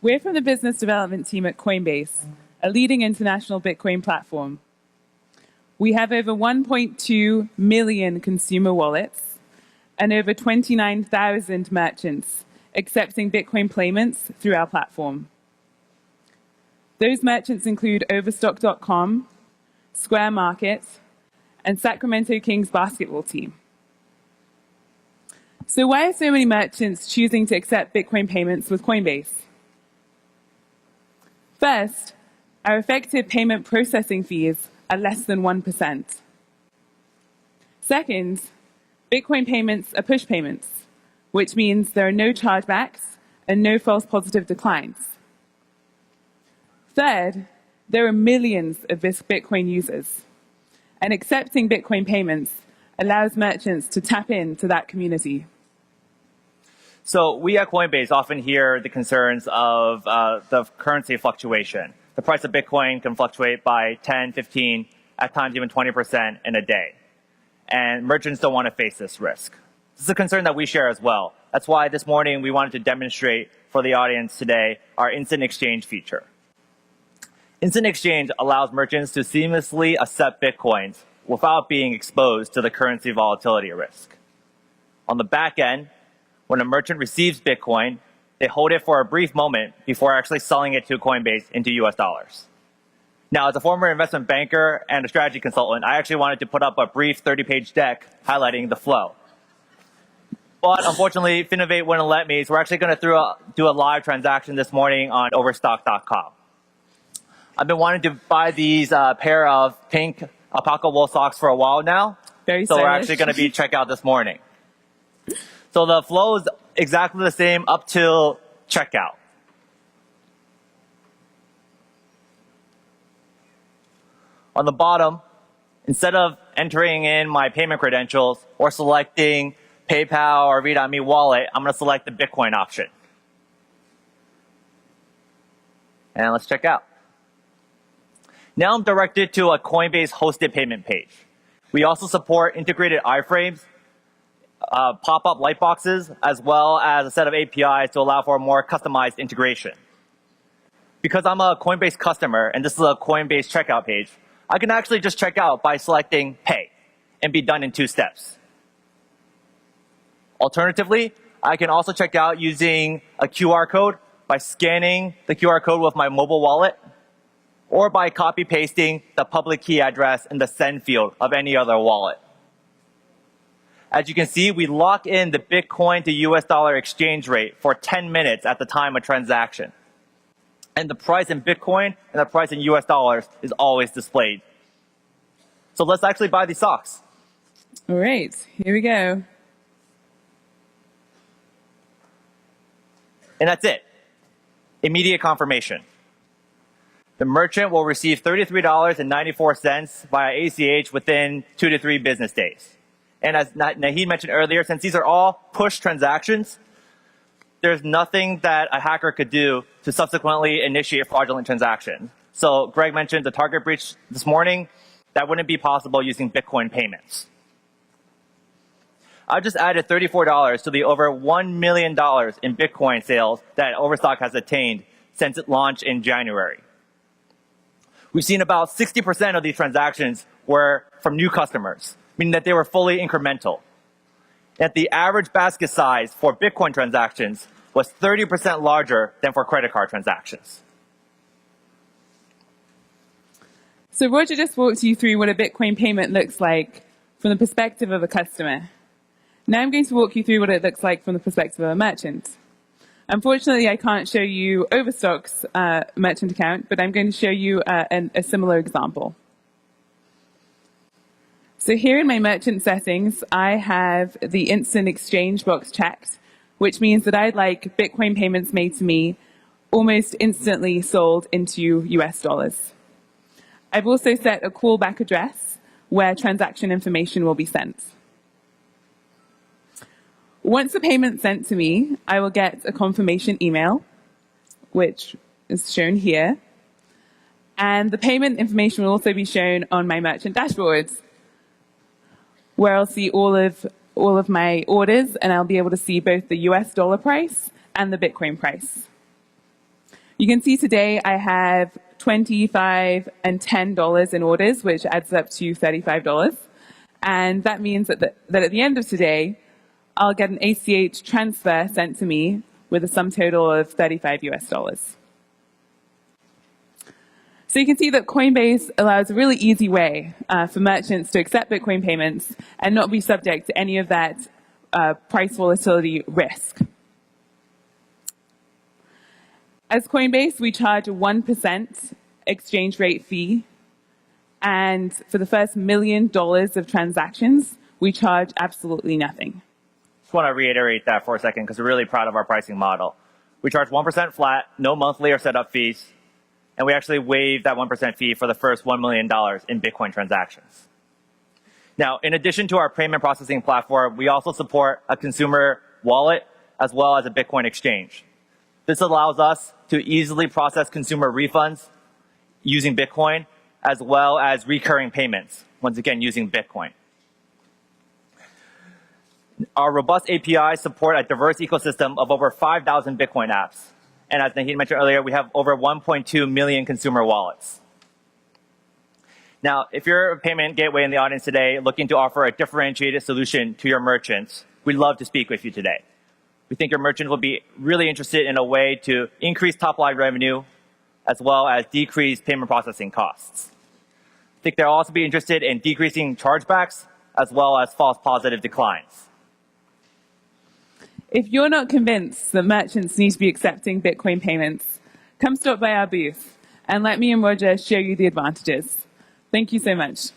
We're from the business development team at Coinbase, a leading international Bitcoin platform. We have over 1.2 million consumer wallets and over 29,000 merchants accepting Bitcoin payments through our platform. Those merchants include Overstock.com, Square Market, and Sacramento Kings basketball team. So why are so many merchants choosing to accept Bitcoin payments with Coinbase? First, our effective payment processing fees are less than 1%. Second, Bitcoin payments are push payments, which means there are no chargebacks and no false positive declines. Third, there are millions of Bitcoin users, and accepting Bitcoin payments allows merchants to tap into that community. So we at Coinbase often hear the concerns of the currency fluctuation. The price of Bitcoin can fluctuate by 10, 15, at times even 20% in a day. And merchants don't want to face this risk. This is a concern that we share as well. That's why this morning we wanted to demonstrate for the audience today our instant exchange feature. Instant exchange allows merchants to seamlessly accept Bitcoins without being exposed to the currency volatility risk. On the back end, when a merchant receives Bitcoin, they hold it for a brief moment before actually selling it to Coinbase into US dollars. Now, as a former investment banker and a strategy consultant, I actually wanted to put up a brief 30-page deck highlighting the flow. But unfortunately, Finovate wouldn't let me, so we're actually going to do a live transaction this morning on Overstock.com. I've been wanting to buy these pair of pink alpaca wool socks for a while now. Very so stylish. We're actually going to be checkout this morning. So the flow is exactly the same up till checkout. On the bottom, instead of entering in my payment credentials or selecting PayPal or Read.me wallet, I'm going to select the Bitcoin option. And let's check out. Now I'm directed to a Coinbase hosted payment page. We also support integrated iframes, pop-up light boxes, as well as a set of APIs to allow for a more customized integration. Because I'm a Coinbase customer and this is a Coinbase checkout page, I can actually just check out by selecting Pay and be done in 2 steps. Alternatively, I can also check out using a QR code by scanning the QR code with my mobile wallet or by copy-pasting the public key address in the send field of any other wallet. As you can see, we lock in the Bitcoin to US dollar exchange rate for 10 minutes at the time of transaction. And the price in Bitcoin and the price in US dollars is always displayed. So let's actually buy these socks. All right, here we go. And that's it. Immediate confirmation. The merchant will receive $33.94 via ACH within 2 to 3 business days. And as Naheed mentioned earlier, since these are all push transactions, there's nothing that a hacker could do to subsequently initiate a fraudulent transaction. So Greg mentioned the target breach this morning. That wouldn't be possible using Bitcoin payments. I just added $34 to the over $1 million in Bitcoin sales that Overstock has attained since it launched in January. We've seen about 60% of these transactions were from new customers, meaning that they were fully incremental. That the average basket size for Bitcoin transactions was 30% larger than for credit card transactions. So Roger just walked you through what a Bitcoin payment looks like from the perspective of a customer. Now I'm going to walk you through what it looks like from the perspective of a merchant. Unfortunately, I can't show you Overstock's merchant account, but I'm going to show you a similar example. So here in my merchant settings, I have the instant exchange box checked, which means that I'd like Bitcoin payments made to me almost instantly sold into US dollars. I've also set a callback address where transaction information will be sent. Once the payment's sent to me, I will get a confirmation email, which is shown here. And the payment information will also be shown on my merchant dashboards, where I'll see all of my orders, and I'll be able to see both the US dollar price and the Bitcoin price. You can see today I have $25 and $10 in orders, which adds up to $35. And that means that at the end of today, I'll get an ACH transfer sent to me with a sum total of $35 US. So you can see that Coinbase allows a really easy way for merchants to accept Bitcoin payments and not be subject to any of that price volatility risk. As Coinbase, we charge a 1% exchange rate fee, and for the first $1 million of transactions, we charge absolutely nothing. Just want to reiterate that for a second because we're really proud of our pricing model. We charge 1% flat, no monthly or setup fees, and we actually waive that 1% fee for the first $1 million in Bitcoin transactions. Now, in addition to our payment processing platform, we also support a consumer wallet as well as a Bitcoin exchange. This allows us to easily process consumer refunds using Bitcoin as well as recurring payments, once again using Bitcoin. Our robust APIs support a diverse ecosystem of over 5,000 Bitcoin apps. And as Naheed mentioned earlier, we have over 1.2 million consumer wallets. Now, if you're a payment gateway in the audience today looking to offer a differentiated solution to your merchants, we'd love to speak with you today. We think your merchant will be really interested in a way to increase top-line revenue as well as decrease payment processing costs. I think they'll also be interested in decreasing chargebacks as well as false positive declines. If you're not convinced that merchants need to be accepting Bitcoin payments, come stop by our booth and let me and Roger show you the advantages. Thank you so much.